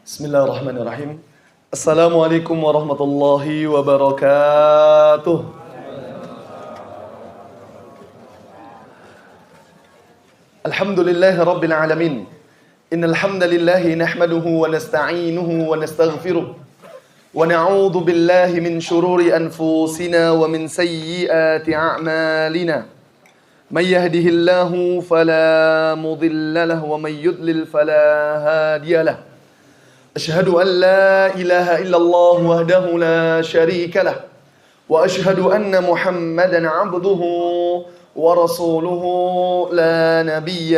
Bismillahirrahmanirrahim. Assalamualaikum warahmatullahi wabarakatuh. Alhamdulillahi rabbil alamin. Innal hamdalillahi nahmaduhu wa nasta'inuhu wa nastaghfiruh. Wa na'udzu billahi min shururi anfusina wa min sayyiati a'malina. May yahdihillahu fala mudilla lahu wa may yudlil fala hadiya lahu. أشهد أن لا إله إلا الله وحده لا شريك له وأشهد أن محمدا عبده ورسوله لا نبي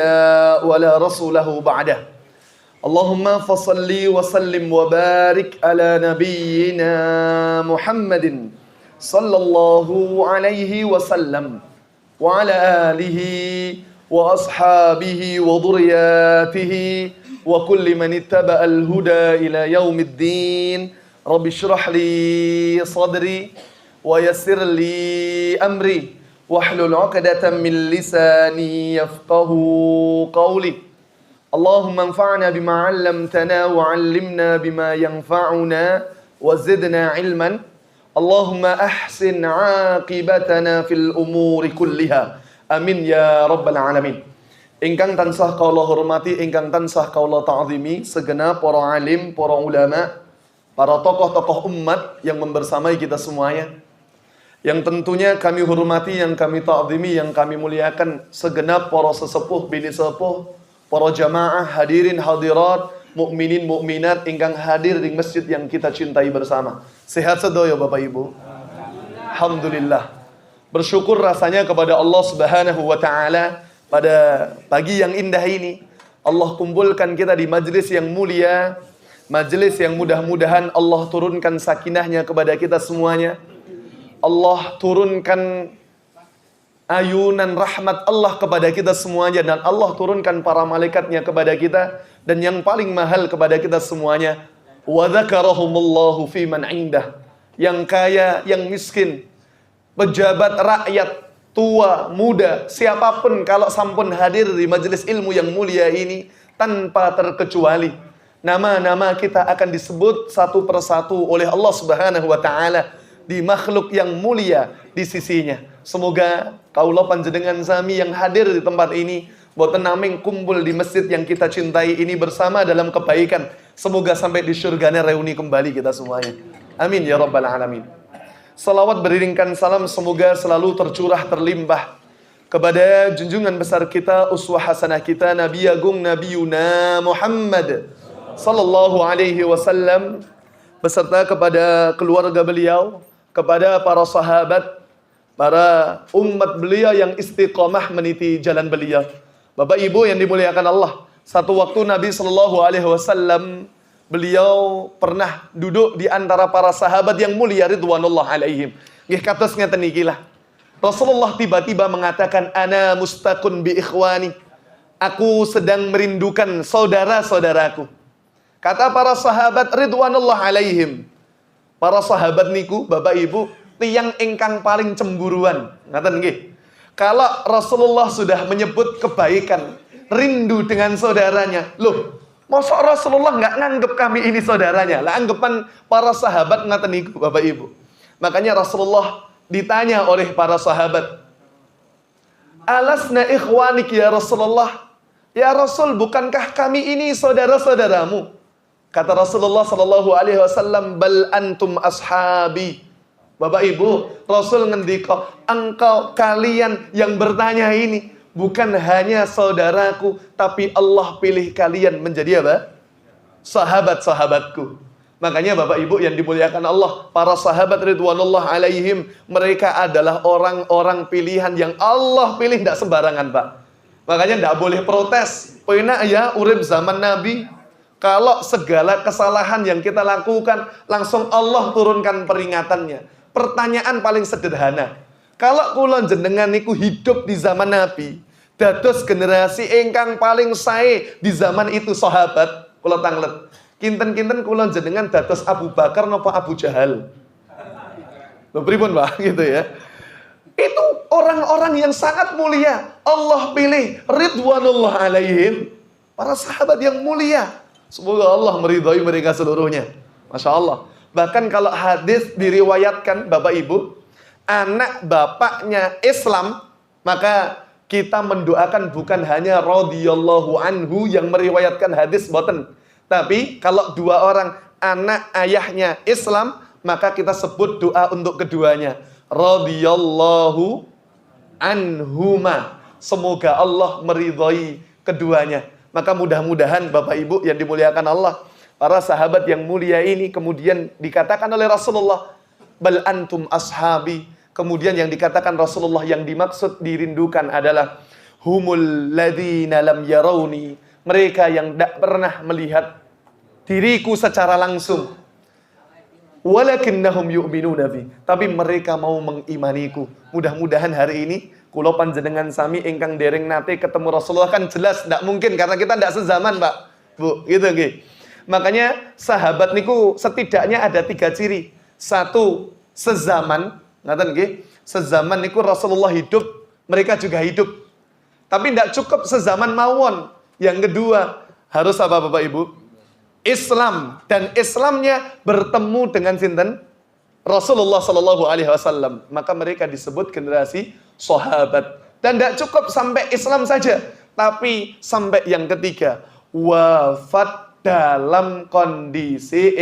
ولا رسوله بعده اللهم فصل وسلم وبارك على نبينا محمد صلى الله عليه وسلم وعلى آله وأصحابه وذرياته وكل من اتبع الهدى إلى يوم الدين رب اشرح لي صدري ويسر لي أمري واحلل عقدة من لساني يفقه قولي اللهم انفعنا بما علمتنا وعلمنا بما ينفعنا وزدنا علما اللهم أحسن عاقبتنا في الأمور كلها آمين يا رب العالمين. Ingkang tansah kaula hormati, ingkang tansah kaula ta'zimi, segenap para alim, para ulama, para tokoh-tokoh umat yang membersamai kita semuanya. Yang tentunya kami hormati, yang kami ta'zimi, yang kami muliakan segenap para sesepuh, bini sepuh, para jamaah, hadirin, hadirat, mukminin, mukminat ingkang hadir di masjid yang kita cintai bersama. Sehat sedoyo Bapak Ibu. Alhamdulillah. Bersyukur rasanya kepada Allah Subhanahu wa taala. Pada pagi yang indah ini, Allah kumpulkan kita di majlis yang mulia, majlis yang mudah-mudahan Allah turunkan sakinahnya kepada kita semuanya. Allah turunkan ayunan rahmat Allah kepada kita semuanya, dan Allah turunkan para malaikatnya kepada kita, dan yang paling mahal kepada kita semuanya, wa dzakarahumullahu fi man indah, yang kaya, yang miskin, pejabat, rakyat, tua, muda, siapapun kalau sampun hadir di majelis ilmu yang mulia ini tanpa terkecuali, nama-nama kita akan disebut satu persatu oleh Allah Subhanahu wa taala di makhluk yang mulia di sisinya. Semoga kaula panjenengan sami yang hadir di tempat ini boten naming kumpul di masjid yang kita cintai ini bersama dalam kebaikan. Semoga sampai di syurganya reuni kembali kita semuanya. Amin ya rabbal alamin. Salawat beriringkan salam semoga selalu tercurah terlimpah kepada junjungan besar kita, uswah hasanah kita, Nabi Agung Nabi Yuna Muhammad sallallahu alaihi wasallam, beserta kepada keluarga beliau, kepada para sahabat, para umat beliau yang istiqomah meniti jalan beliau. Bapak Ibu yang dimuliakan Allah, satu waktu Nabi sallallahu alaihi wasallam beliau pernah duduk di antara para sahabat yang mulia ridwanullah alaihim. Nggih kados ngeten iki lah. Rasulullah tiba-tiba mengatakan, "Ana mustaqun bi ikhwani." Aku sedang merindukan saudara-saudaraku. Kata para sahabat ridwanullah alaihim. Para sahabat niku, Bapak Ibu, tiyang ingkang paling cemburuan. Ngaten nggih. Kalau Rasulullah sudah menyebut kebaikan, rindu dengan saudaranya. Loh, masa Rasulullah nggak nganggep kami ini saudaranya? Lah anggapan para sahabat ngaten niku Bapak Ibu. Makanya Rasulullah ditanya oleh para sahabat, "Alasna ikhwanik ya Rasulullah?" Ya Rasul, bukankah kami ini saudara-saudaramu? Kata Rasulullah sallallahu alaihi wasallam, "Bal antum ashabi." Bapak Ibu, Rasul ngendika, engkau kalian yang bertanya ini bukan hanya saudaraku, tapi Allah pilih kalian menjadi apa? Sahabat-sahabatku. Makanya Bapak Ibu yang dimuliakan Allah, para sahabat ridwanullah alaihim, mereka adalah orang-orang pilihan yang Allah pilih, tidak sembarangan Pak. Makanya tidak boleh protes. Penak ya urip zaman Nabi, kalau segala kesalahan yang kita lakukan, langsung Allah turunkan peringatannya. Pertanyaan paling sederhana, kalau kula jenengan niku hidup di zaman Nabi, dados generasi ingkang paling sae di zaman itu sahabat, kula tanglet. Kinten-kinten kula jenengan dados Abu Bakar napa Abu Jahal? Lho pripun Pak gitu ya. Itu orang-orang yang sangat mulia. Allah pilih ridwanullah alaihim, para sahabat yang mulia. Semoga Allah meridhai mereka seluruhnya. Masya Allah. Bahkan kalau hadis diriwayatkan Bapak Ibu, anak bapaknya Islam, maka kita mendoakan bukan hanya radhiyallahu anhu yang meriwayatkan hadis boten. Tapi kalau dua orang anak ayahnya Islam, maka kita sebut doa untuk keduanya. Radhiyallahu anhuma. Semoga Allah meridhai keduanya. Maka mudah-mudahan Bapak Ibu yang dimuliakan Allah, para sahabat yang mulia ini kemudian dikatakan oleh Rasulullah, bal antum ashabi. Kemudian yang dikatakan Rasulullah yang dimaksud dirindukan adalah humul ladzina lam yarawni. Mereka yang tidak pernah melihat diriku secara langsung. Walakinnahum yu'minuna bi. Tapi mereka mau mengimaniku. Mudah-mudahan hari ini kula panjenengan sami ingkang dereng nate ketemu Rasulullah kan jelas tidak mungkin karena kita tidak sezaman, Pak. Bu, gitu nggih. Makanya sahabat niku setidaknya ada 3 ciri. 1, sezaman, ngaten nggih. Sezaman niku Rasulullah hidup, mereka juga hidup. Tapi tidak cukup sezaman mawon. Yang kedua, harus apa Bapak Ibu? Islam, dan Islamnya bertemu dengan sinten? Rasulullah Shallallahu Alaihi Wasallam. Maka mereka disebut generasi sahabat. Dan tidak cukup sampai Islam saja, tapi sampai yang ketiga, wafat dalam kondisi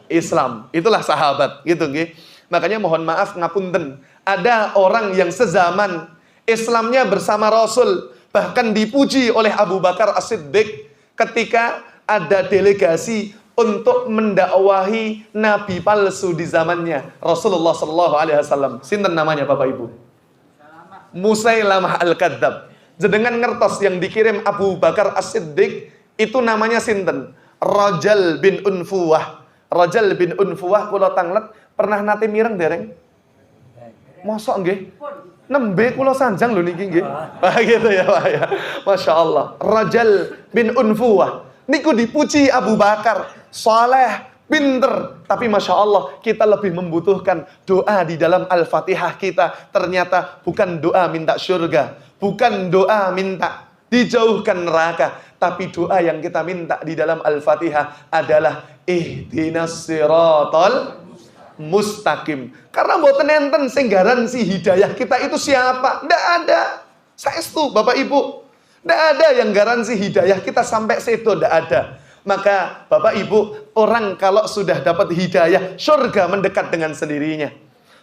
Islam. Itulah sahabat, gitu nggih. Makanya mohon maaf ngapunten, ada orang yang sezaman Islamnya bersama Rasul, bahkan dipuji oleh Abu Bakar As-Siddiq ketika ada delegasi untuk mendakwahi nabi palsu di zamannya Rasulullah sallallahu alaihi wasallam. Sinten namanya Bapak Ibu? Musailamah Al-Kadzab. Jenengan ngertos yang dikirim Abu Bakar As-Siddiq itu namanya sinten? Rajal bin Unfuwah. Rajal bin Unfuwah kula tanglet pernah nate mireng dereng? Mosok nggih? Nembe kula sanjang lho niki nggih. Wah gitu ya Pak ya. Masya Allah. Rajal bin Unfuwah. Niku dipuji Abu Bakar, saleh, pinter. Tapi Masya Allah, kita lebih membutuhkan doa di dalam Al-Fatihah kita. Ternyata bukan doa minta surga, bukan doa minta dijauhkan neraka. Tapi doa yang kita minta di dalam Al-Fatihah adalah ihdinas siratal mustaqim. Karena mboten enten sing garansi hidayah kita itu siapa? Ndak ada. Saestu Bapak Ibu. Tidak ada yang garansi hidayah kita sampai situ, tidak ada. Maka Bapak Ibu, orang kalau sudah dapat hidayah, surga mendekat dengan sendirinya.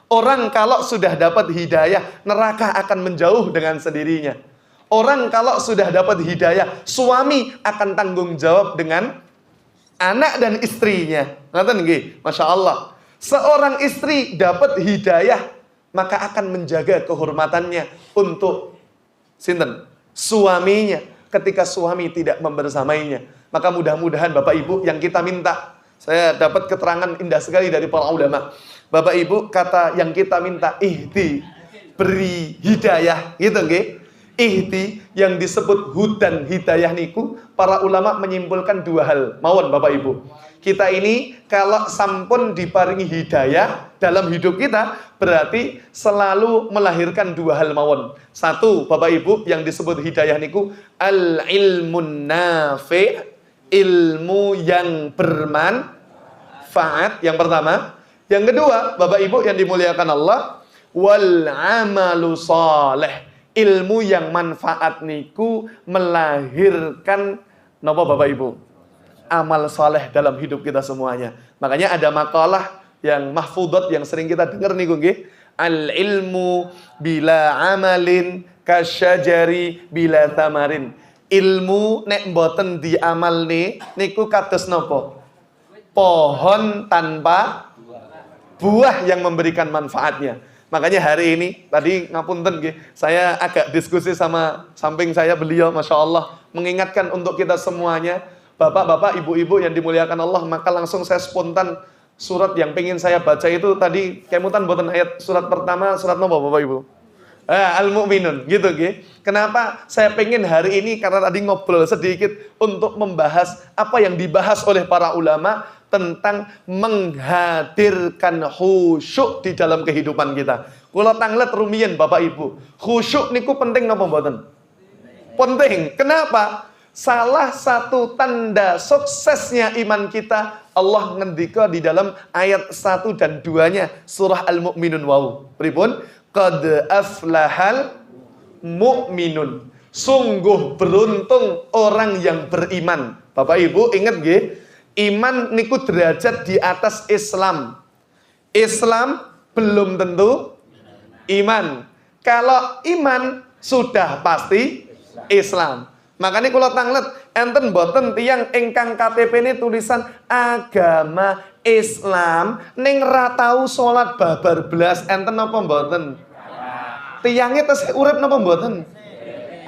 Orang kalau sudah dapat hidayah, neraka akan menjauh dengan sendirinya. Orang kalau sudah dapat hidayah, suami akan tanggung jawab dengan anak dan istrinya. Ngaten nggih? Masya Allah. Seorang istri dapat hidayah, maka akan menjaga kehormatannya untuk sinten? Suaminya, ketika suami tidak membersamainya. Maka mudah-mudahan Bapak Ibu yang kita minta, saya dapat keterangan indah sekali dari para ulama. Bapak Ibu kata yang kita minta ihdi, beri hidayah, gitu nggih. Ihdi yang disebut hudan hidayah niku, para ulama menyimpulkan 2 hal. Mawon Bapak Ibu. Kita ini kalau sampun diparingi hidayah dalam hidup kita, berarti selalu melahirkan 2 hal mawon. 1, Bapak Ibu, yang disebut hidayah niku al-ilmun nafi', ilmu yang bermanfaat, yang pertama. Yang kedua, Bapak Ibu yang dimuliakan Allah, wal amalu saleh, ilmu yang manfaat niku melahirkan napa Bapak Ibu? Amal saleh dalam hidup kita semuanya. Makanya ada makalah yang mahfudhat yang sering kita dengar niku nggih. Al ilmu bila amalin kasyajari bila tamarin. Ilmu nek mboten diamalne niku kados napa? Pohon tanpa buah yang memberikan manfaatnya. Makanya hari ini tadi ngapunten nggih, saya agak diskusi sama samping saya beliau, Masya Allah, mengingatkan untuk kita semuanya. Bapak-bapak, ibu-ibu yang dimuliakan Allah, maka langsung saya spontan surat yang pengen saya baca itu tadi kemutan buatan ayat surat pertama, surat nomor Bapak Ibu. Al-Mu'minun, gitu nggih. Kenapa saya pengen hari ini karena tadi ngobrol sedikit untuk membahas apa yang dibahas oleh para ulama tentang menghadirkan khusyuk di dalam kehidupan kita. Kula tanglet rumiyin Bapak Ibu. Khusyuk niku penting napa mboten? Penting. Kenapa? salah satu tanda suksesnya iman kita, Allah ngendika di dalam ayat 1 dan 2-nya surah Al-Mu'minun wau. Pripun? Qad aflahal mu'minun. Sungguh beruntung orang yang beriman. Bapak Ibu ingat nggih, iman niku derajat di atas Islam. Islam belum tentu iman. Kalau iman sudah pasti Islam. Makanya kalau tanglet enten boten tiyang ingkang KTP ini tulisan agama Islam ning ra tau salat babar blas, enten napa mboten? Tiyange tesih urip napa mboten?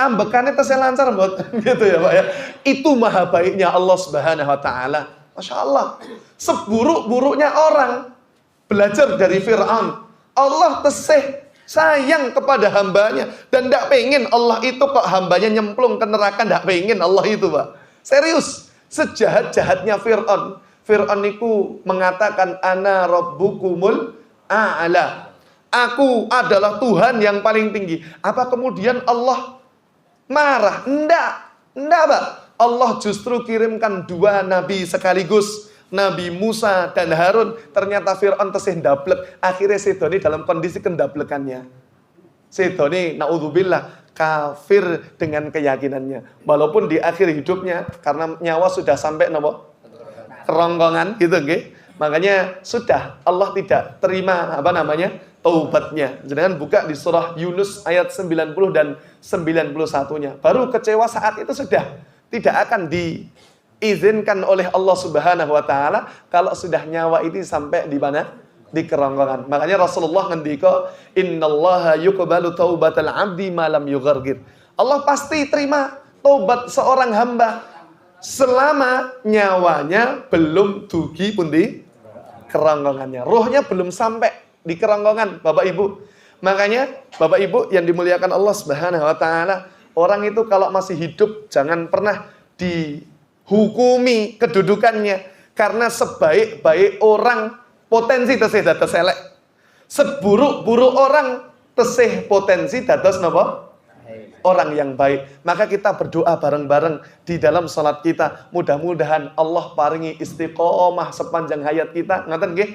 Ambekane tesih lancar mboten gitu ya, Pak ya. Itu maha baiknya Allah Subhanahu wa taala. Masya Allah. Seburuk-buruknya orang belajar dari Fir'aun. Allah tesih sayang kepada hambanya dan tidak pengen Allah itu kok hambanya nyemplung ke neraka, tidak pengen Allah itu, Pak. Serius, sejahat-jahatnya Fir'aun. Fir'aun itu mengatakan ana rabbukumul a'la. Aku adalah Tuhan yang paling tinggi. Apa kemudian Allah marah? Enggak, Pak. Allah justru kirimkan 2 nabi sekaligus. Nabi Musa dan Harun. Ternyata Fir'aun tesih ndablek. Akhirnya sedoni dalam kondisi kendablekannya. Sedoni naudzubillah kafir dengan keyakinannya. Walaupun di akhir hidupnya karena nyawa sudah sampai napa? Kerongkongan gitu nggih. Makanya sudah Allah tidak terima taubatnya. Jangan buka di surah Yunus ayat 90 dan 91-nya. Baru kecewa saat itu sudah tidak akan diizinkan oleh Allah Subhanahu wa taala kalau sudah nyawa itu sampai di mana? Di kerongkongan. Makanya Rasulullah ngendika, "Innallaha yuqbalu taubatal 'abdi ma lam yughargir." Allah pasti terima taubat seorang hamba selama nyawanya belum dugi pundi kerongkongannya. Rohnya belum sampai di kerongkongan, Bapak Ibu. Makanya Bapak Ibu yang dimuliakan Allah Subhanahu wa taala, orang itu kalau masih hidup jangan pernah dihukumi kedudukannya, karena sebaik-baik orang potensi tesih dados elek. Seburuk-buruk orang tesih potensi dados napa? Orang yang baik. Maka kita berdoa bareng-bareng di dalam salat kita, mudah-mudahan Allah paringi istiqomah sepanjang hayat kita. Ngaten nggih?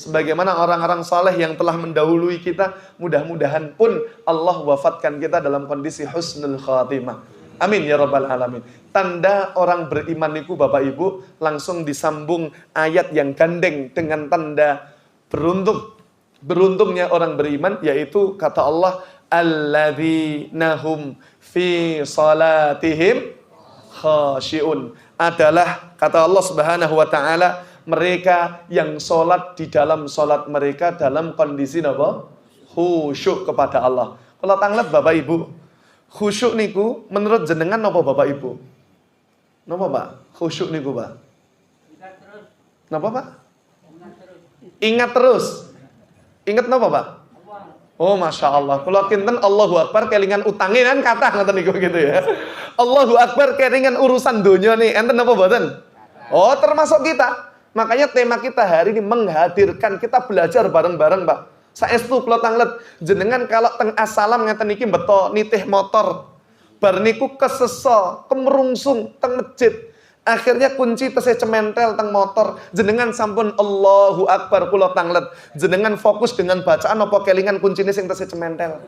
Sebagaimana orang-orang saleh yang telah mendahului kita, mudah-mudahan pun Allah wafatkan kita dalam kondisi husnul khatimah. Amin ya rabbal alamin. Tanda orang beriman niku Bapak Ibu langsung disambung ayat yang gandeng dengan tanda beruntungnya orang beriman, yaitu kata Allah, alladzina hum fi salatihim khasyi'un. Adalah kata Allah Subhanahu wa taala, mereka yang sholat di dalam sholat mereka dalam kondisi apa? Khusyuk kepada Allah. Kalau tanglet Bapak Ibu, khusyuk niku menurut jenengan apa Bapak Ibu? Napa Pak? Khusyuk niku Pak? Napa Pak? Ingat terus. Ingat napa Pak? Oh Masya Allah. Kalau kinten Allahu Akbar kelingan utangin kan kata ngoten niku gitu ya. Allahu Akbar kelingan urusan dunia nih. Enten napa mboten? Oh termasuk kita. Makanya tema kita hari ini menghadirkan, kita belajar bareng-bareng, Pak. Saestu kula tanglet jenengan kalau teng asalam ngeten iki beto nitih motor. Bar niku kesesa, kemerungsung teng masjid. Akhirnya kunci tesih cementel teng motor. Jenengan sampun Allahu Akbar kula tanglet. Jenengan fokus dengan bacaan apa kelingan kuncine sing tesih cementel?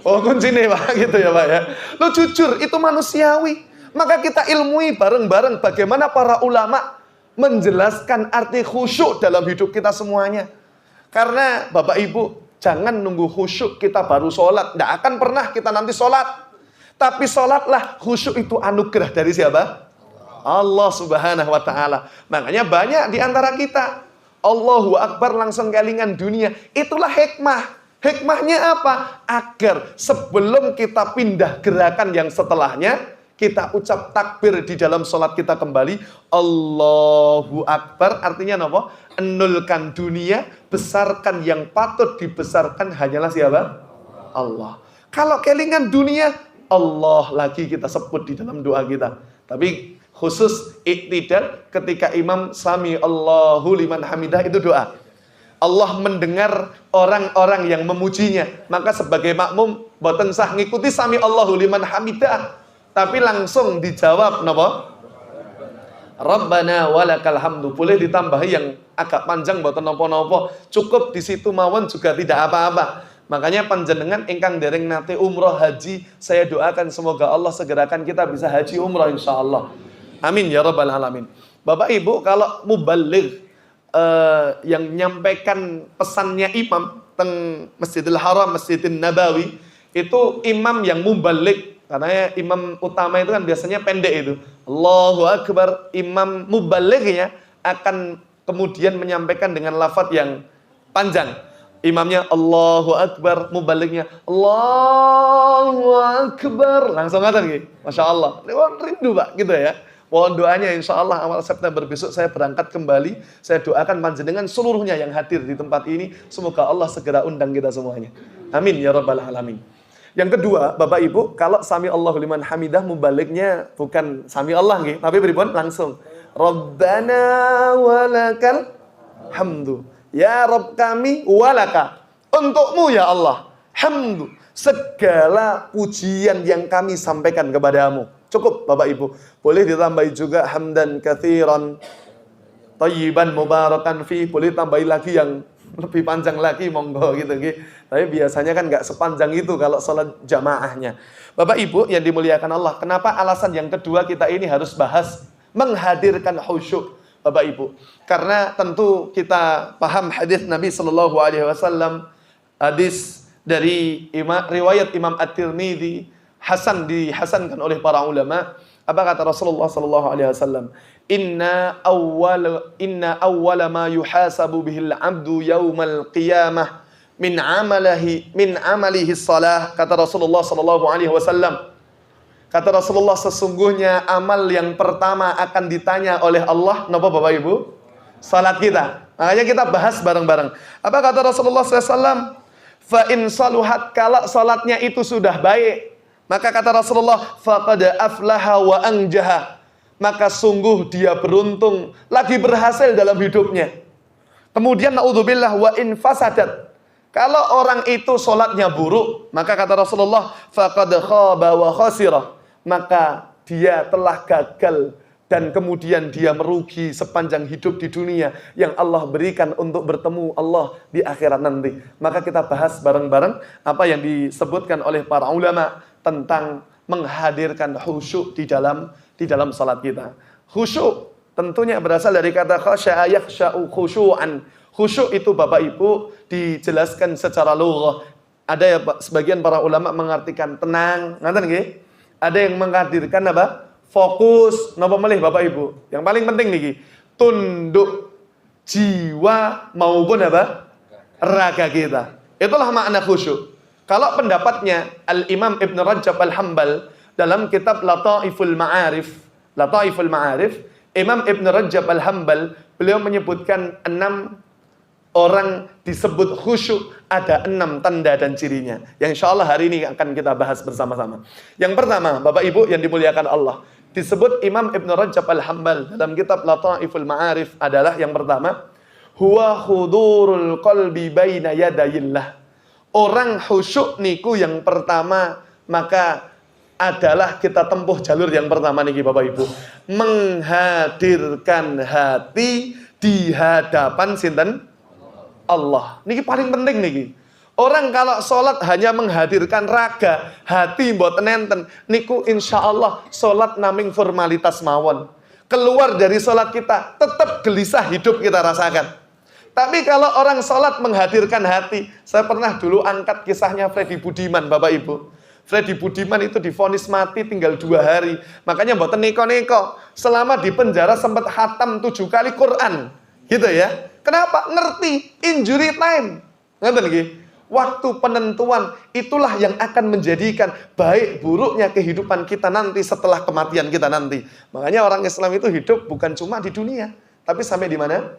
Oh, kuncine Pak gitu ya, Pak ya. Lo jujur itu manusiawi. Maka kita ilmui bareng-bareng bagaimana para ulama menjelaskan arti khusyuk dalam hidup kita semuanya. Karena Bapak Ibu, jangan nunggu khusyuk kita baru sholat. Tidak akan pernah kita nanti sholat. Tapi sholatlah, khusyuk itu anugerah dari siapa? Allah Subhanahu wa ta'ala. Makanya banyak di antara kita, Allahu Akbar langsung kelingan dunia. Itulah hikmah. Hikmahnya apa? Agar sebelum kita pindah gerakan yang setelahnya, kita ucap takbir di dalam sholat kita kembali. Allahu Akbar artinya apa? Enulkan dunia, besarkan yang patut dibesarkan hanyalah siapa? Allah. Kalau kelingan dunia, Allah lagi kita sebut di dalam doa kita. Tapi khusus iktidal ketika imam sami Allahu liman hamidah itu doa. Allah mendengar orang-orang yang memujinya. Maka sebagai makmum boten sah ngikuti sami Allahu liman hamidah. tapi langsung dijawab napa? Rabbana walakal hamdu. Boleh ditambahi yang agak panjang mboten napa-napa. Cukup di situ mawon juga tidak apa-apa. Makanya panjenengan ingkang dereng nate umroh haji, saya doakan semoga Allah segerakan kita bisa haji umroh insyaallah. Amin ya rabbal alamin. Bapak Ibu, kalau mubaligh yang menyampaikan pesannya imam teng Masjidil Haram, Masjidil Nabawi, itu imam yang mubaligh. Karena imam utama itu kan biasanya pendek itu. Allahu Akbar. Imam mubalighnya akan kemudian menyampaikan dengan lafaz yang panjang. Imamnya Allahu Akbar, mubalighnya Allahu Akbar. Langsung ngatain gitu. Masya Allah. Rindu Pak gitu ya. Mohon doanya insya Allah awal September besok saya berangkat kembali. Saya doakan panjenengan seluruhnya yang hadir di tempat ini. Semoga Allah segera undang kita semuanya. Amin ya rabbal alamin. Yang kedua, Bapak Ibu, kalau sami Allahu liman hamidah mubalighnya bukan sami Allah nggih, tapi pripun langsung. Rabbana walakal hamdu. Ya Rabb kami walaka. Untukmu ya Allah. Hamdu. Segala pujian yang kami sampaikan kepadamu. Cukup Bapak Ibu. Boleh ditambahi juga hamdan katsiran thayyiban mubarakan fi. Boleh tambahi lagi yang lebih panjang lagi monggo gitu nggih. Tapi biasanya kan nggak sepanjang itu kalau sholat jamaahnya. Bapak Ibu yang dimuliakan Allah, kenapa alasan yang kedua kita ini harus bahas menghadirkan khusyuk, Bapak Ibu? Karena tentu kita paham hadis Nabi Shallallahu Alaihi Wasallam, hadis dari riwayat Imam At-Tirmidzi, hasan dihasankan oleh para ulama. Apa kata Rasulullah Shallallahu Alaihi Wasallam? Inna awwala ma yuhasabu bihil abdu yaumal qiyamah min amalihi salah. Kata Rasulullah Shallallahu Alaihi Wasallam. Kata Rasulullah, sesungguhnya amal yang pertama akan ditanya oleh Allah, napa Bapak Ibu? Salat kita. Makanya kita bahas bareng-bareng. Apa kata Rasulullah SAW? Fa in saluhat, kalau salatnya itu sudah baik, maka kata Rasulullah, faqad aflaha wa anjaha. Maka sungguh dia beruntung, lagi berhasil dalam hidupnya. Kemudian naudzubillah wa in fasadat. Kalau orang itu sholatnya buruk, maka kata Rasulullah, faqad khaba wa khasira. Maka dia telah gagal dan kemudian dia merugi sepanjang hidup di dunia yang Allah berikan untuk bertemu Allah di akhirat nanti. Maka kita bahas bareng-bareng apa yang disebutkan oleh para ulama tentang menghadirkan khusyuk di dalam salat kita. Khusyuk tentunya berasal dari kata khasya'a yakhsha'u khusyu'an. Khusyuk itu Bapak Ibu dijelaskan secara lughah. Ada ya sebagian para ulama mengartikan tenang, ngaten nggih? Ada yang menghadirkan apa? Fokus. Napa melih Bapak Ibu? Yang paling penting niki, tunduk jiwa maupun apa? Raga kita. Itulah makna khusyuk. Kalau pendapatnya Al-Imam Ibn Rajab Al-Hambal dalam kitab Lataiful Ma'arif, Imam Ibn Rajab Al-Hambal, beliau menyebutkan 6 orang disebut khusyuk, ada 6 tanda dan cirinya. Yang insya Allah hari ini akan kita bahas bersama-sama. Yang pertama, Bapak Ibu yang dimuliakan Allah, disebut Imam Ibn Rajab Al-Hambal dalam kitab Lataiful Ma'arif adalah yang pertama, huwa khudurul qalbi baina yadayillah. Orang khusyuk niku yang pertama, maka adalah kita tempuh jalur yang pertama niki Bapak Ibu, menghadirkan hati di hadapan sinten? Allah. Niki paling penting niki. Orang kalau sholat hanya menghadirkan raga, hati mboten enten, niku insya Allah sholat naming formalitas mawon. Keluar dari sholat kita tetap gelisah hidup kita rasakan. Tapi kalau orang sholat menghadirkan hati, saya pernah dulu angkat kisahnya Freddy Budiman, Bapak Ibu. Freddy Budiman itu divonis mati tinggal 2 hari. Makanya mboten neko-neko. Selama di penjara sempat khatam 7 kali Quran. Gitu ya. Kenapa? Ngerti. Injury time. Ngerti lagi? Waktu penentuan itulah yang akan menjadikan baik buruknya kehidupan kita nanti setelah kematian kita nanti. Makanya orang Islam itu hidup bukan cuma di dunia. Tapi sampai di mana?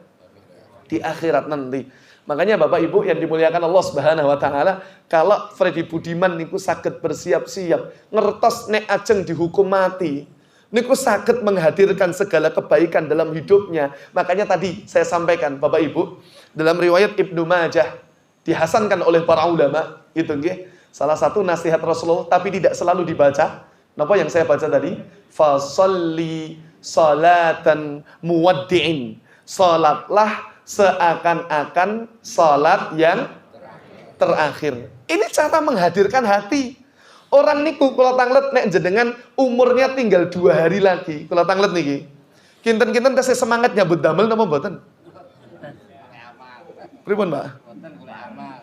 Di akhirat nanti. Makanya Bapak Ibu yang dimuliakan Allah Subhanahu wa taala, kalau Freddy Budiman niku saged bersiap-siap ngertos nek ajeng dihukum mati, niku saged menghadirkan segala kebaikan dalam hidupnya. Makanya tadi saya sampaikan Bapak Ibu, dalam riwayat Ibnu Majah dihasankan oleh para ulama, itu nggih, salah satu nasihat Rasulullah tapi tidak selalu dibaca. Napa yang saya baca tadi? Fasalli salatan muwaddi'in. Salatlah seakan-akan salat yang terakhir. Ini cara menghadirkan hati. Orang niku kula tanglet nek jenengan umurnya tinggal 2 hari lagi. Kula tanglet niki. Kinten-kinten tesih semangat nyambut damel napa mboten? Pripun, Mbak?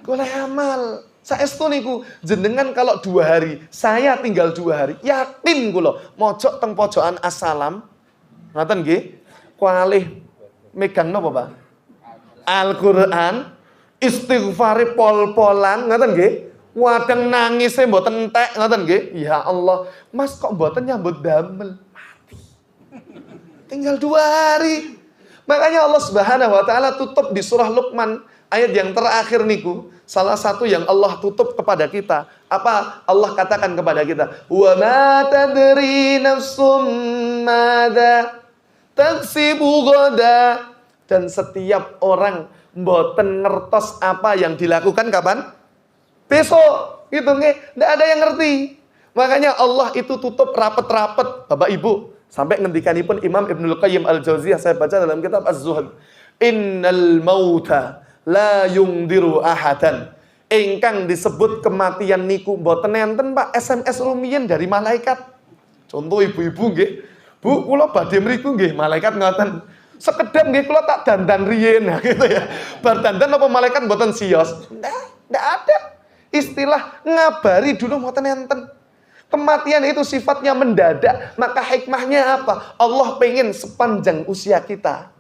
Golek amal. Saestu niku jenengan kalau 2 hari, saya tinggal 2 hari, yakin kula mojok teng pojokan assalam. Ngoten nggih? Kualih megang napa, Pak? Al-Qur'an, istighfare pol-polan, ngoten nggih? Wadang nangise mboten entek, ngoten nggih? Ya Allah, Mas kok mboten nyambut damel? Mati. Tinggal 2 hari. Makanya Allah Subhanahu wa taala tutup di surah Luqman ayat yang terakhir niku. Salah satu yang Allah tutup kepada kita. Apa Allah katakan kepada kita? Wa ma tadri nafsum madza taksibu ghadan. Dan setiap orang mboten ngertos apa yang dilakukan kapan? Besok. Gitu nggih, ndak ada yang ngerti. Makanya Allah itu tutup rapet-rapet, Bapak Ibu. Sampai ngendikanipun Imam Ibnul Qayyim Al-Jauziyah, saya baca dalam kitab Az-Zuhd. Innal mauta la yungdiru ahadan. Ingkang disebut kematian niku mboten enten Pak SMS rumiyin dari malaikat. Contoh ibu-ibu nggih, Bu, kula badhe mriku nggih, malaikat ngoten. Sekedap nggih kula tak dandan riyin nah, gitu ya. Bar dandan apa malaikat mboten sios? Ndak ada. Istilah ngabari dulu mboten enten. Kematian itu sifatnya mendadak, maka hikmahnya apa? Allah pengen sepanjang usia kita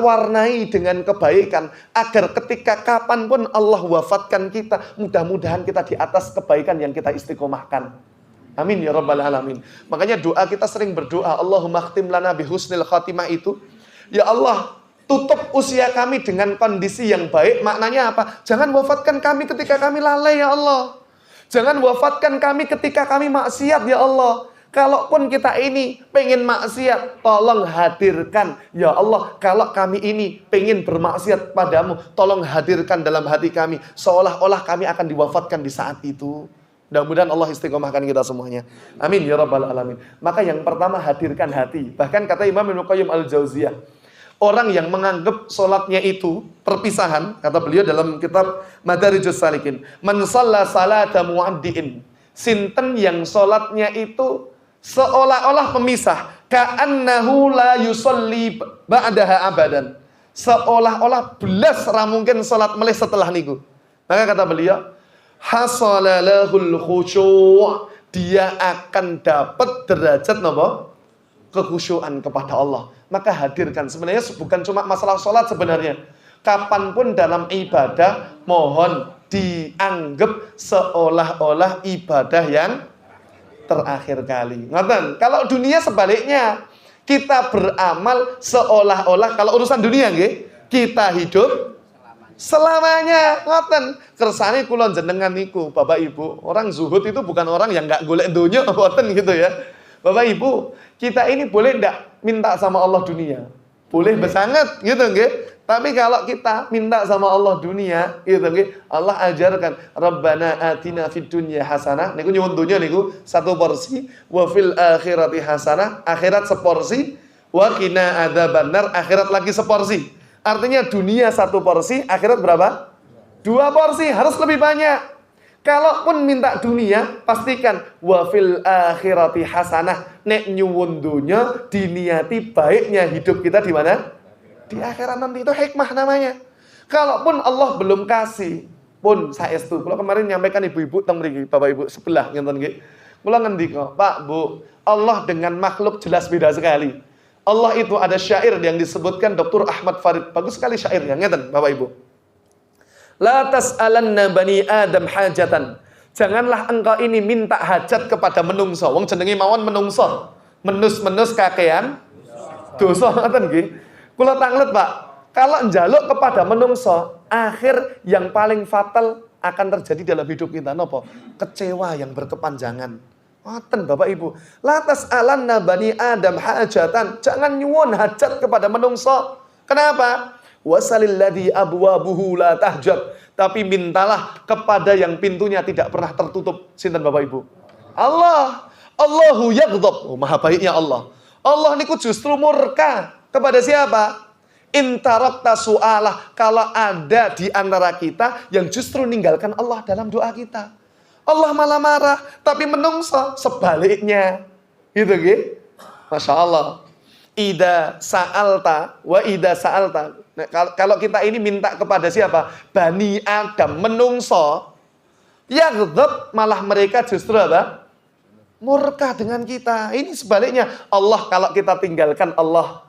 warnai dengan kebaikan, agar ketika kapanpun Allah wafatkan kita, mudah-mudahan kita di atas kebaikan yang kita istiqomahkan. Amin ya rabbal alamin. Makanya doa kita sering berdoa, Allahumma khtim lana bihusnil khatimah itu. Ya Allah, tutup usia kami dengan kondisi yang baik. Maknanya apa? Jangan wafatkan kami ketika kami lalai ya Allah. Jangan wafatkan kami ketika kami maksiat ya Allah. Kalaupun kita ini pengen maksiat, tolong hadirkan. Ya Allah, kalau kami ini pengen bermaksiat padamu, tolong hadirkan dalam hati kami. Seolah-olah kami akan diwafatkan di saat itu. Mudah-mudahan Allah istiqomahkan kita semuanya. Amin ya rabbal alamin. Maka yang pertama, hadirkan hati. Bahkan kata Imam Ibnu Qayyim Al-Jauziyah, orang yang menganggap sholatnya itu perpisahan, kata beliau dalam kitab Madarijus Salikin, man shalla salata muaddiin, sinten yang sholatnya itu seolah-olah pemisah, ka'annahu la yusolli ba'daha abadan, seolah-olah belas ra mungkin sholat melih setelah niku. Maka kata beliau, hasala lahul khusyu', dia akan dapat derajat napa? Kekhusyuan kepada Allah. Maka hadirkan. Sebenarnya bukan cuma masalah sholat sebenarnya. Kapanpun dalam ibadah, mohon dianggap seolah-olah ibadah yang terakhir kali. Ngoten. Kalau dunia sebaliknya, kita beramal seolah-olah, kalau urusan dunia nggih, kita hidup selamanya. Ngoten. Kersane kula jenengan niku, Bapak Ibu, orang zuhud itu bukan orang yang enggak golek donya, ngoten gitu ya. Bapak Ibu, kita ini boleh enggak minta sama Allah dunia? Boleh banget gitu nggih. Tapi kalau kita minta sama Allah dunia, gitu nggih, Allah ajarkan, Rabbana atina fid dunya hasanah, niku nyuwun dunya niku 1 porsi, wa fil akhirati hasanah, akhirat seporsi, wa qina adzabannar, akhirat lagi seporsi. Artinya dunia 1 porsi, akhirat berapa? 2 porsi, harus lebih banyak. Kalaupun minta dunia, pastikan wa fil akhirati hasanah. Nek nyuwun dunya, diniati baiknya hidup kita di mana? Di akhirat nanti. Itu hikmah namanya. Kalaupun Allah belum kasih, pun saestu. Kalau kemarin nyampaikan ibu-ibu teng mriki, Bapak Ibu sebelah ngenten nggih. Kula ngendika, Pak, Bu, Allah dengan makhluk jelas beda sekali. Allah itu ada syair yang disebutkan Dr. Ahmad Farid. Bagus sekali syairnya, ngeten Bapak Ibu. La tas'alanna bani Adam hajatan. Janganlah engkau ini minta hajat kepada menungso. Wong jenenge mawon menungso. Menus-menus kakean dosa ngoten nggih. Kula tanglet, Pak. Kalau njaluk kepada menungso, akhir yang paling fatal akan terjadi dalam hidup kita napa? Kecewa yang berkepanjangan. Ngoten Bapak Ibu. La tas'alanna bani Adam hajatan. Jangan nyuwun hajat kepada menungso. Kenapa? Wasalilladzi abwabuhu la tahjab. Tapi mintalah kepada yang pintunya tidak pernah tertutup. Sinten Bapak Ibu? Allah. Allahu yaghdab. Oh, maha baiknya Allah. Allah niku justru murka kepada siapa? Intarakta su'alah. Kalau ada di antara kita yang justru ninggalkan Allah dalam doa kita. Allah malah marah. Tapi menungso sebaliknya. Gitu gitu. Masya Allah. Ida sa'alta wa ida sa'alta. Nah, kalau kita ini minta kepada siapa? Bani Adam, menungso. Yaghdab, malah mereka justru apa? Murka dengan kita. Ini sebaliknya. Allah kalau kita tinggalkan Allah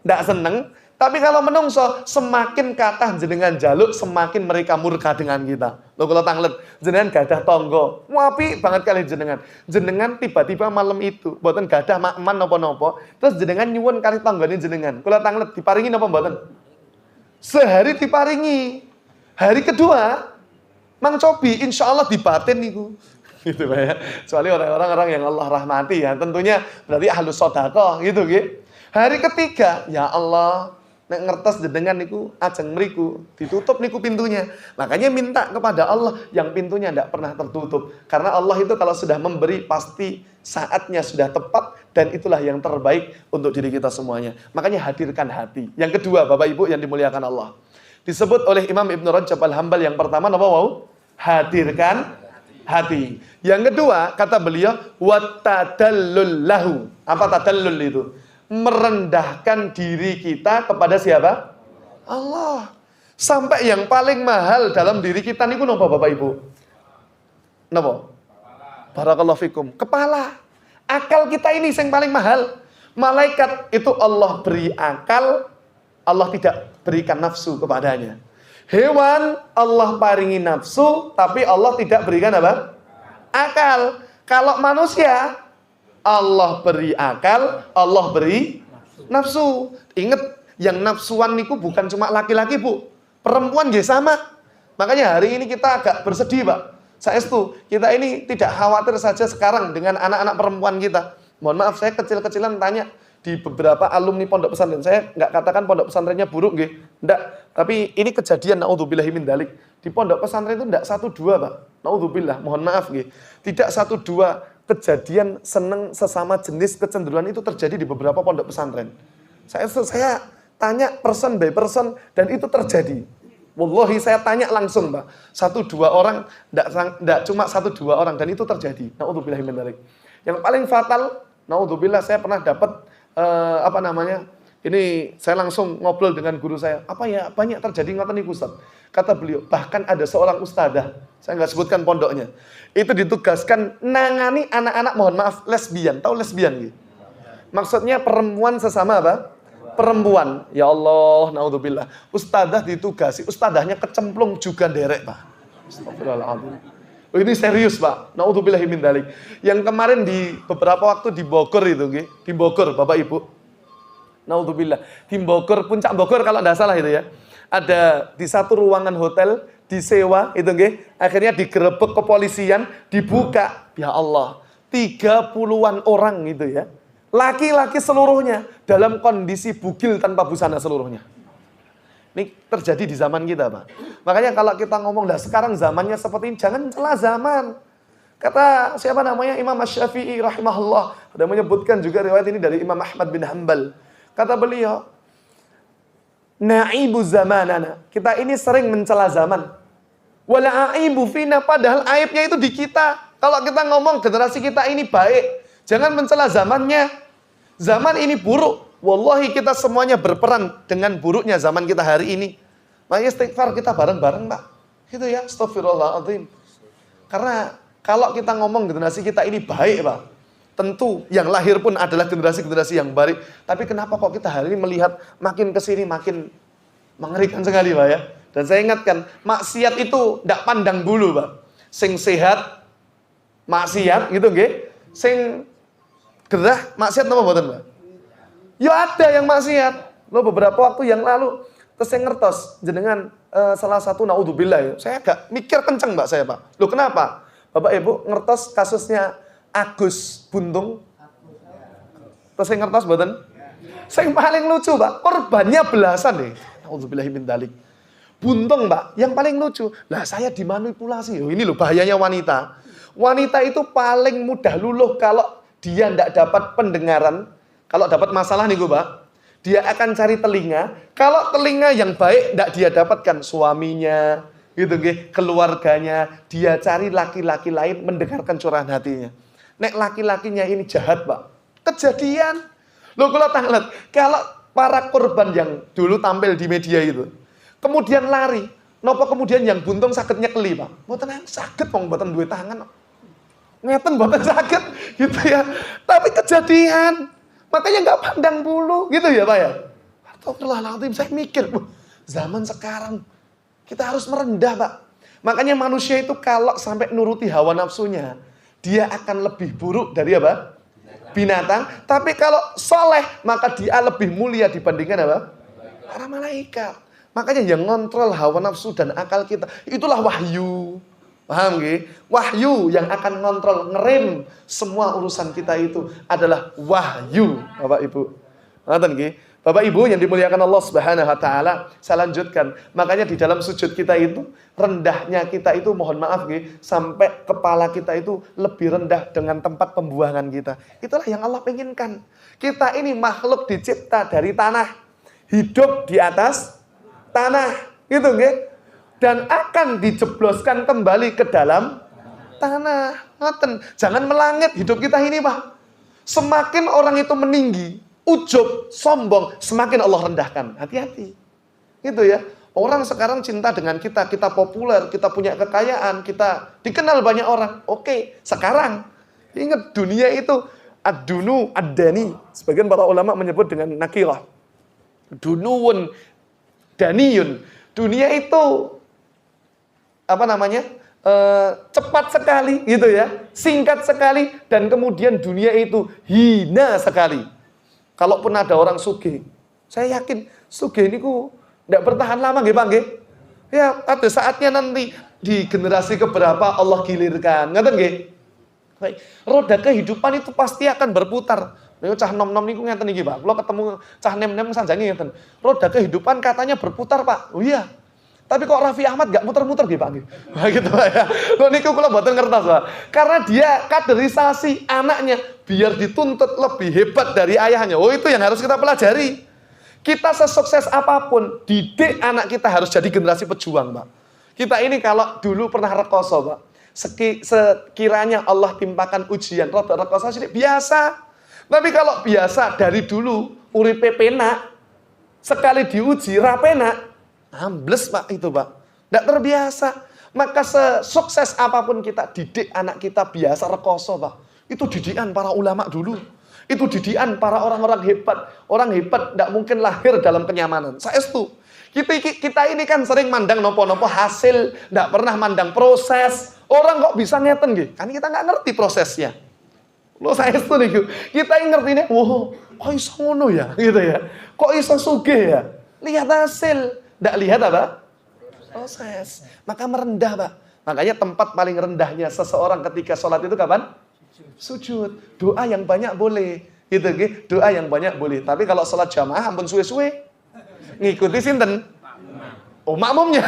tidak seneng. Tapi kalau menungso semakin kathah jenengan jaluk semakin mereka murka dengan kita. Loh kalau tanglet jenengan gadah tonggo. Wapi banget kali jenengan. Jenengan tiba-tiba malam itu mboten gadah makman napa-napa. Terus jenengan nyuwun kali tanggane jenengan. Kalau tanglet diparingi napa mboten? Sehari diparingi. Hari kedua Mang Cobi insya Allah dibatin niku. Gitu Pak ya. Kecuali orang-orang yang Allah rahmati ya. Tentunya berarti ahlus sedekah gitu nggih. Hari ketiga, ya Allah, nek ngertos jenengan niku ajeng mriku ditutup niku pintunya. Makanya minta kepada Allah yang pintunya tidak pernah tertutup. Karena Allah itu kalau sudah memberi pasti saatnya sudah tepat dan itulah yang terbaik untuk diri kita semuanya. Makanya hadirkan hati. Yang kedua, Bapak Ibu yang dimuliakan Allah. Disebut oleh Imam Ibn Rajab Al-Hambal yang pertama apa wow? Hadirkan hati. Yang kedua, kata beliau, watadallul lahu. Apa tadallul itu? Merendahkan diri kita kepada siapa? Allah. Sampai yang paling mahal dalam diri kita niku napa Bapak Ibu? Napa? Barakallahu fikum. Kepala. Akal kita ini yang paling mahal. Malaikat itu Allah beri akal, Allah tidak berikan nafsu kepadanya. Hewan Allah paringi nafsu, tapi Allah tidak berikan apa? Akal. Kalau manusia Allah beri akal, Allah beri nafsu. Ingat, yang nafsuan niku bukan cuma laki-laki, Bu. Perempuan juga sama. Makanya hari ini kita agak bersedih, Pak. Saestu, kita ini tidak khawatir saja sekarang dengan anak-anak perempuan kita. Mohon maaf, saya kecil-kecilan tanya di beberapa alumni pondok pesantren. Saya nggak katakan pondok pesantrennya buruk, nggih. Nggak. Tapi ini kejadian, naudzubillahi min dzalik. Di pondok pesantren itu nggak 1-2, Pak. Naudzubillah, mohon maaf, nggih. Tidak 1-2 kejadian seneng sesama jenis kecenderungan itu terjadi di beberapa pondok pesantren. Saya tanya person by person dan itu terjadi. Wallahi saya tanya langsung, Pak. 1-2 orang, enggak cuma 1-2 orang dan itu terjadi. Naudzubillahi min dzalik. Yang paling fatal, naudzubillah, saya pernah dapat ini saya langsung ngobrol dengan guru saya. Apa ya banyak terjadi ngoten niku Ustaz. Kata beliau, bahkan ada seorang ustadzah, saya nggak sebutkan pondoknya, itu ditugaskan nangani anak-anak, mohon maaf, lesbian. Tahu lesbian gitu? Maksudnya perempuan sesama apa? Perempuan. Ya Allah, naudzubillah. Ustadzah ditugasi, ustadzahnya kecemplung juga derek, Pak. Astagfirullahaladzim. Oh, ini serius, Pak. Naudzubillahi min dzalik. Yang kemarin di beberapa waktu di Bogor itu, nggih. Di Bogor, Bapak Ibu. Naudzubillah. Di Bogor, puncak Bogor kalau tidak salah itu ya. Ada di satu ruangan hotel disewa itu nggih. Akhirnya digerebek kepolisian, dibuka. Ya Allah, 30-an orang itu ya. Laki-laki seluruhnya dalam kondisi bugil tanpa busana seluruhnya. Ini terjadi di zaman kita, Pak. Makanya kalau kita ngomong, dah sekarang zamannya seperti ini, jangan celah zaman. Kata siapa namanya? Imam Asy-Syafi'i rahimahullah. Ada menyebutkan juga riwayat ini dari Imam Ahmad bin Hanbal. Kata beliau, na'ibu zamanana. Kita ini sering mencela zaman. Wala aibu fina, padahal aibnya itu di kita. Kalau kita ngomong generasi kita ini baik, jangan mencela zamannya. Zaman ini buruk. Wallahi kita semuanya berperan dengan buruknya zaman kita hari ini. Makanya istighfar kita bareng-bareng, Pak. Gitu ya, astagfirullahaladzim. Karena kalau kita ngomong generasi kita ini baik, Pak. Tentu yang lahir pun adalah generasi-generasi yang baik. Tapi kenapa kok kita hari ini melihat makin kesini makin mengerikan sekali, Pak ya. Dan saya ingatkan, maksiat itu tidak pandang bulu, Pak. Sing sehat, maksiat gitu, nggih. Sing gerah, maksiat apa mboten, Pak? Ya ada yang maksiat. Lo beberapa waktu yang lalu, terus saya ngertos jenengan salah satu naudzubillah ya. Saya agak mikir kenceng, Mbak saya, Pak. Loh kenapa? Bapak Ibu ngertos kasusnya Agus Buntung? Terus saya ngertos mboten? Yang paling lucu, Pak, korbannya belasan nih. Naudzubillahi min dzalik. Buntung, Pak, yang paling lucu. Lah saya dimanipulasi. Oh, ini loh bahayanya wanita. Wanita itu paling mudah luluh kalau dia tidak dapat pendengaran, kalau dapat masalah nih gue Pak, dia akan cari telinga. Kalau telinga yang baik tidak dia dapatkan, suaminya, gitu keluarganya, dia cari laki-laki lain mendengarkan curahan hatinya. Nek laki-lakinya ini jahat Pak, kejadian. Loh kalau para korban yang dulu tampil di media itu, kemudian lari, nopo kemudian yang buntung sakit nyekeli Pak. Mboten sakit wong mboten duwe tangan. Ngeten mboten sakit gitu ya. Tapi kejadian. Makanya nggak pandang bulu gitu ya Pak ya. Astagfirullahaladzim, saya mikir, zaman sekarang kita harus merendah Pak. Makanya manusia itu kalau sampai nuruti hawa nafsunya, dia akan lebih buruk dari apa? Binatang. Tapi kalau soleh, maka dia lebih mulia dibandingkan apa? Para malaikat. Makanya yang ngontrol hawa nafsu dan akal kita, itulah wahyu. Paham nggih? Wahyu yang akan ngontrol, ngerem semua urusan kita itu adalah wahyu, Bapak Ibu. Ngoten nggih? Bapak Ibu yang dimuliakan Allah Subhanahu wa taala, saya lanjutkan. Makanya di dalam sujud kita itu, rendahnya kita itu mohon maaf nggih, sampai kepala kita itu lebih rendah dengan tempat pembuangan kita. Itulah yang Allah inginkan. Kita ini makhluk dicipta dari tanah, hidup di atas tanah, gitu nggih? Dan akan dijebloskan kembali ke dalam tanah. Ngoten. Jangan melangit hidup kita ini, Pak. Semakin orang itu meninggi, ujub, sombong, semakin Allah rendahkan. Hati-hati. Gitu ya. Orang sekarang cinta dengan kita, kita populer, kita punya kekayaan, kita dikenal banyak orang. Oke, sekarang ingat dunia itu ad-dunu ad-dani. Sebagian para ulama menyebut dengan nakirah. Dunuun daniyun. Dunia itu cepat sekali gitu ya, singkat sekali, dan kemudian dunia itu hina sekali. Kalaupun ada orang sugih, saya yakin sugih ini tidak bertahan lama nggih Pak nggih. Ya, ada saatnya nanti di generasi keberapa Allah gilirkan, ngoten nggih. Baik, roda kehidupan itu pasti akan berputar. Niku cah nom-nom niku ngeten iki Pak. Kula ketemu cah nem-nem sanjange ngeten. Roda kehidupan katanya berputar Pak. Oh iya. Tapi kok Raffi Ahmad gak muter-muter gitu Pak? Gitu Pak ya. Loh niku kula mboten ngertos Pak. Karena dia kaderisasi anaknya biar dituntut lebih hebat dari ayahnya. Oh itu yang harus kita pelajari. Kita sesukses apapun, didik anak kita harus jadi generasi pejuang Pak. Kita ini kalau dulu pernah rekoso Pak. Sekiranya Allah timpakan ujian, rada rekoso sithik biasa. Tapi kalau biasa dari dulu uripe penak, sekali diuji ra penak, ambles Pak itu Pak. Tidak terbiasa. Maka sesukses apapun kita didik anak kita biasa rekoso Pak. Itu didikan para ulama dulu. Itu didikan para orang-orang hebat. Orang hebat tidak mungkin lahir dalam kenyamanan. Saestu. Kita ini kan sering mandang nopo-nopo hasil. Tidak pernah mandang proses. Orang kok bisa ngeten gitu. Kan kita nggak ngerti prosesnya. Loh saestu nih. Kita yang ngerti ini. Wow, kok iso ngono ya? Gitu ya. Kok iso sugih ya? Lihat hasil. Tidak lihat apa? Proses. Maka merendah Pak. Makanya tempat paling rendahnya seseorang ketika sholat itu kapan? Sujud. Doa yang banyak boleh. Gitu, doa yang banyak boleh. Tapi kalau sholat jamaah ampun suwe-suwe. Ngikuti sinten? Oh makmumnya.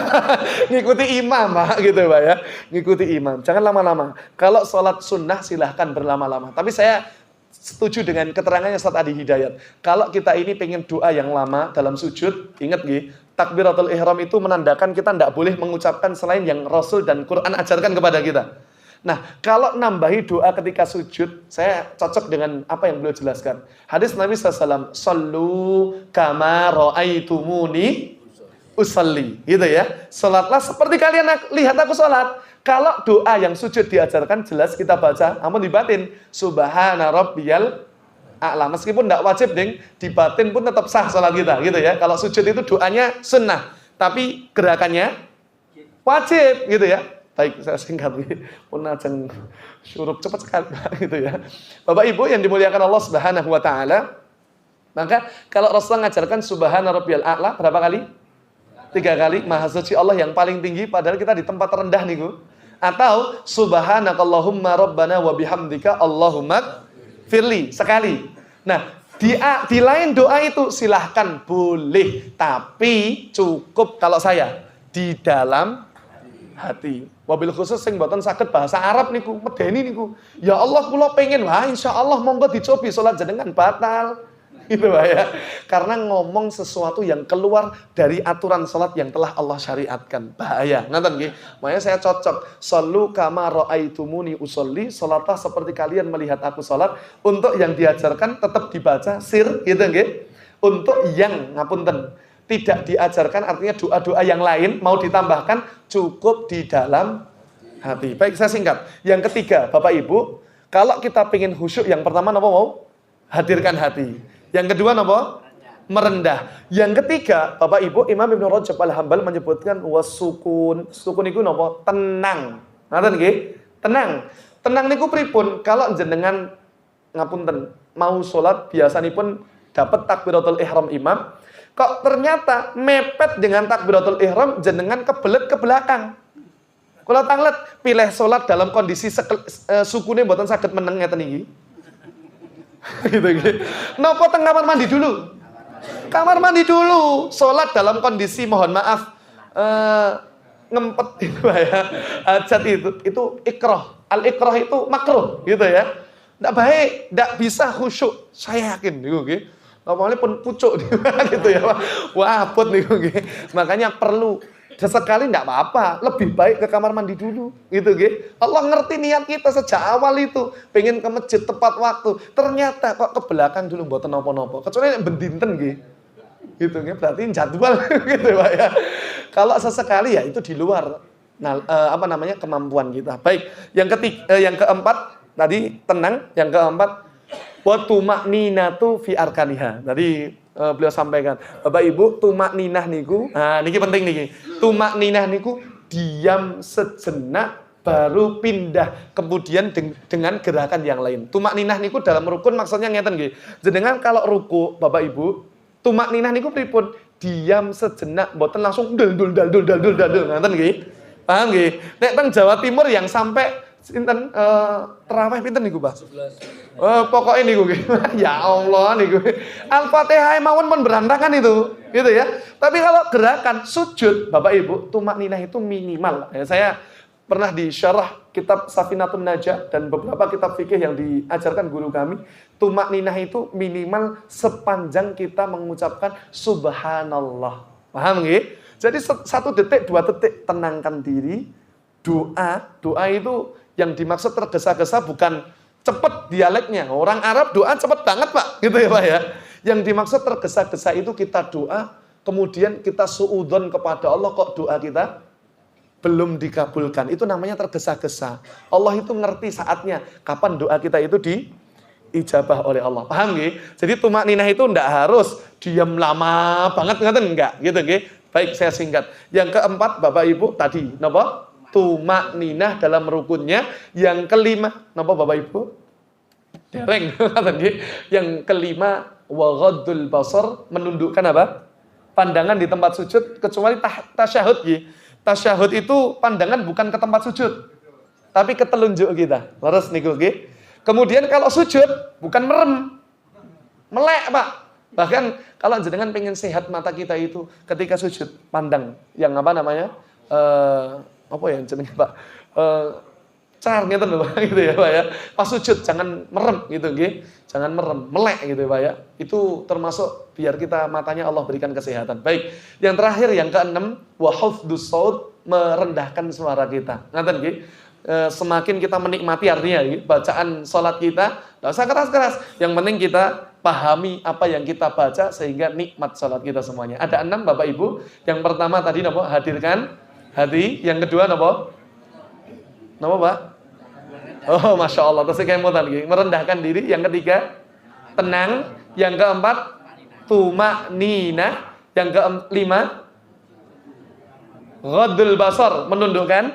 Ngikuti imam Pak. Gitu Pak ya. Ngikuti imam. Jangan lama-lama. Kalau sholat sunnah silahkan berlama-lama. Tapi saya setuju dengan keterangannya Ustaz Adi Hidayat. Kalau kita ini pengen doa yang lama dalam sujud, ingat takbiratul ihram itu menandakan kita tidak boleh mengucapkan selain yang Rasul dan Quran ajarkan kepada kita. Nah, kalau nambahi doa ketika sujud, saya cocok dengan apa yang beliau jelaskan. Hadis Nabi SAW, Sallu kama ra'aitumuni usalli. Gitu ya. Salatlah seperti kalian lihat aku salat. Kalau doa yang sujud diajarkan, jelas kita baca, namun di batin, Subhana rabbiyal a'la. Meskipun tidak wajib, di batin pun tetap sah salat kita, gitu ya. Kalau sujud itu doanya sunnah, tapi gerakannya wajib, gitu ya. Baik, saya singkat. Pun ajeng syurup cepat sekali, gitu ya. Bapak Ibu yang dimuliakan Allah Subhanahu wa taala, maka kalau Rasulullah mengajarkan Subhana rabbiyal a'la berapa kali? 3 kali. Maha suci Allah yang paling tinggi, padahal kita di tempat rendah nih, atau subhanakallahumma rabbana wa bihamdika Allahumma firli sekali. Nah, di lain doa itu silahkan boleh, tapi cukup kalau saya di dalam hati. Wabil khusus sing mboten saged bahasa Arab niku, medeni niku. Ya Allah kula pengen, wah insyaallah monggo dicobi salat jenengan batal. Gitu Pak ya. Karena ngomong sesuatu yang keluar dari aturan salat yang telah Allah syariatkan. Bahaya. Ngoten nggih. Makanya saya cocok. Shallu kama raaitumuni usolli, salatlah seperti kalian melihat aku salat. Untuk yang diajarkan tetap dibaca sir gitu nggih. Untuk yang ngapunten tidak diajarkan artinya doa-doa yang lain mau ditambahkan cukup di dalam hati. Baik, saya singkat. Yang ketiga, Bapak Ibu, kalau kita pengen khusyuk yang pertama napa mau? Hadirkan hati. Yang kedua napa? Merendah. Yang ketiga, Bapak Ibu, Imam Ibnu Rajab Al-Hambal menyebutkan wasukun. Sukun niku napa? Tenang. Ngoten nggih? Tenang. Tenang niku pripun? Kalau jenengan ngapunten mau salat biasanipun dapat takbiratul ihram imam, kok ternyata mepet dengan takbiratul ihram jenengan kebelet ke belakang. Kalau tanglet pilih salat dalam kondisi sukune mboten saged meneng ngeten iki. Gitu gitu. Napa teng kamar mandi dulu? Kamar mandi dulu. Salat dalam kondisi mohon maaf ngempet itu ya. Hajat itu ikrah. Al-ikrah itu makruh gitu ya. Ndak baik, ndak bisa khusyuk. Saya yakin niku nggih. Ngomongnya pun pucuk gitu ya Pak. Wah, abot niku nggih. Makanya perlu sesekali enggak apa-apa, lebih baik ke kamar mandi dulu gitu nggih. Allah ngerti niat kita sejak awal itu, pengen ke masjid tepat waktu. Ternyata kok ke belakang dulu mboten napa-napa. Kecuali bendinten nggih. Gitu nggih, berarti jadwal gitu Pak ya. Kalau sesekali ya itu di luar kemampuan kita. Baik, yang keempat tadi tenang, yang keempat wa tumakninatu fi arkaniha. Tadi beliau sampaikan, Bapak Ibu, tumakninah niku, nah niki penting niki. Tumakninah niku diam sejenak baru pindah kemudian dengan gerakan yang lain. Tumakninah niku dalam rukun maksudnya ngeten nggih. Jenengan kalau ruku, Bapak Ibu, tumakninah niku pripun? Diam sejenak, mboten langsung dul ngoten nggih. Paham nggih? Nek teng Jawa Timur yang sampai sinten tarawih pinten niku, Pak? 11. Pokoknya niku ya Allah niku. Al-Fatihah mawon pun berantakan itu, gitu ya. Tapi kalau gerakan sujud, Bapak Ibu, tumakninah itu minimal. Ya, saya pernah di syarah kitab Safinatun Najah dan beberapa kitab fikih yang diajarkan guru kami, tumakninah itu minimal sepanjang kita mengucapkan subhanallah. Paham nggih? Jadi 1 detik, 2 detik tenangkan diri. Doa itu yang dimaksud tergesa-gesa bukan cepet dialeknya. Orang Arab doa cepet banget Pak, gitu ya Pak ya. Yang dimaksud tergesa-gesa itu kita doa, kemudian kita suudzon kepada Allah kok doa kita belum dikabulkan. Itu namanya tergesa-gesa. Allah itu ngerti saatnya kapan doa kita itu diijabah oleh Allah. Paham nggih? Jadi tumakninah itu enggak harus diam lama banget ngoten enggak, gitu nggih. Baik, saya singkat. Yang keempat Bapak Ibu tadi napa? Tumakninah dalam rukunnya. Yang kelima, napa Bapak Ibu? Dereng. Yang kelima, wa ghaddul basar, menundukkan apa? Pandangan di tempat sujud, kecuali tasyahud. Tasyahud itu pandangan bukan ke tempat sujud, tapi ke telunjuk kita. Leres niku nggih. Kemudian kalau sujud, bukan merem, melek Pak. Bahkan kalau jenengan pengen sehat mata kita itu, ketika sujud, pandang yang apa namanya? Apa ya jenenge Pak? Car ngeten lho Pak gitu ya Pak ya. Pas sujud jangan merem gitu nggih. Jangan merem, melek gitu Pak ya. Itu termasuk biar kita matanya Allah berikan kesehatan. Baik. Yang terakhir yang keenam, wa hafdzus shaut, merendahkan suara kita. Ngaten nggih. Semakin kita menikmati artinya bacaan salat kita, enggak usah keras-keras. Yang penting kita pahami apa yang kita baca sehingga nikmat salat kita semuanya. Ada 6 Bapak Ibu. Yang pertama tadi napa? Hadirkan hati. Yang kedua napa? Napa Pak? Oh Masya Allah. Terus kayak mutan lagi. Merendahkan diri. Yang ketiga tenang. Yang keempat tumakninah. Yang kelima ghaddul basar, menundukkan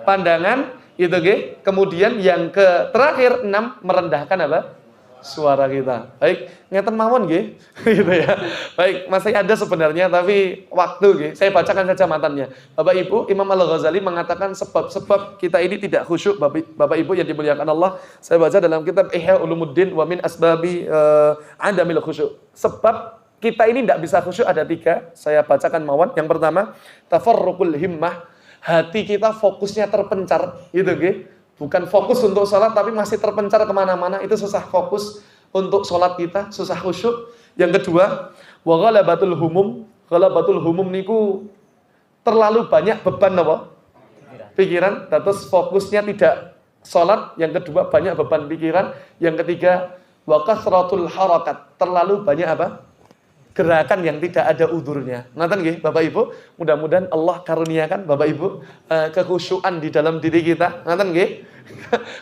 pandangan. Itu nggih. Kemudian yang terakhir 6 merendahkan apa? Suara kita. Baik, ngeten mawon nggih. Gitu ya. Baik, masih ada sebenarnya tapi waktu nggih. Saya bacakan saja matannya. Bapak Ibu, Imam Al-Ghazali mengatakan sebab-sebab kita ini tidak khusyuk, Bapak Ibu yang dimuliakan Allah. Saya baca dalam kitab Ihya Ulumuddin wa min asbabi adamil khusyuk. Sebab kita ini tidak bisa khusyuk ada 3. Saya bacakan mawon. Yang pertama, tafarruqul himmah, hati kita fokusnya terpencar, gitu nggih. Bukan fokus untuk sholat tapi masih terpencar kemana-mana, itu susah fokus untuk sholat kita, susah khusyuk. Yang kedua, wa ghalabatul humum. Ghalabatul humum niku terlalu banyak beban apa? Pikiran. Terus fokusnya tidak sholat. Yang kedua, banyak beban pikiran. Yang ketiga, wa kasratul harakat. Terlalu banyak apa? Gerakan yang tidak ada udurnya. Ngoten nggih, Bapak Ibu? Mudah-mudahan Allah karuniakan Bapak Ibu kekhusyuan di dalam diri kita. Ngoten nggih?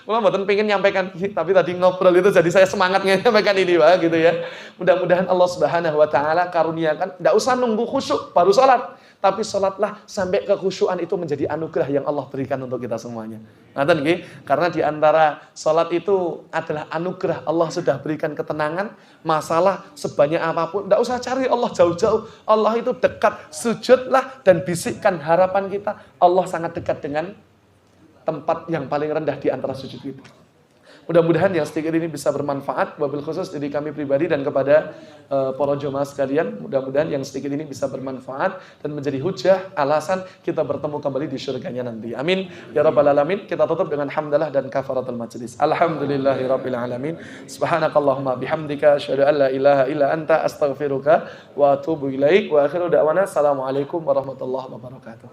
Mula mboten pengen nyampaikan, tapi tadi ngobrol itu jadi saya semangat nyampaikan ini, Pak, gitu ya. Mudah-mudahan Allah Subhanahu wa taala karuniakan, enggak usah nunggu khusyuk baru salat, tapi salatlah sampai kekhusyuan itu menjadi anugerah yang Allah berikan untuk kita semuanya. Ngoten nggih? Karena di antara salat itu adalah anugerah, Allah sudah berikan ketenangan, masalah sebanyak apapun enggak usah cari Allah jauh-jauh. Allah itu dekat, sujudlah dan bisikkan harapan kita. Allah sangat dekat dengan tempat yang paling rendah di antara sujud itu. Mudah-mudahan yang sedikit ini bisa bermanfaat, wabil khusus diri kami pribadi dan kepada para jemaah sekalian. Mudah-mudahan yang sedikit ini bisa bermanfaat dan menjadi hujah, alasan kita bertemu kembali di syurganya nanti. Amin. Ya Rabbal Alamin. Kita tutup dengan hamdalah dan kafaratul majlis. Alhamdulillahi Rabbil Alamin. Subhanakallahumma bihamdika asyhadu an la ilaha illa anta astaghfiruka wa atubu ilaik. Wa akhiru da'wana assalamualaikum warahmatullahi wabarakatuh.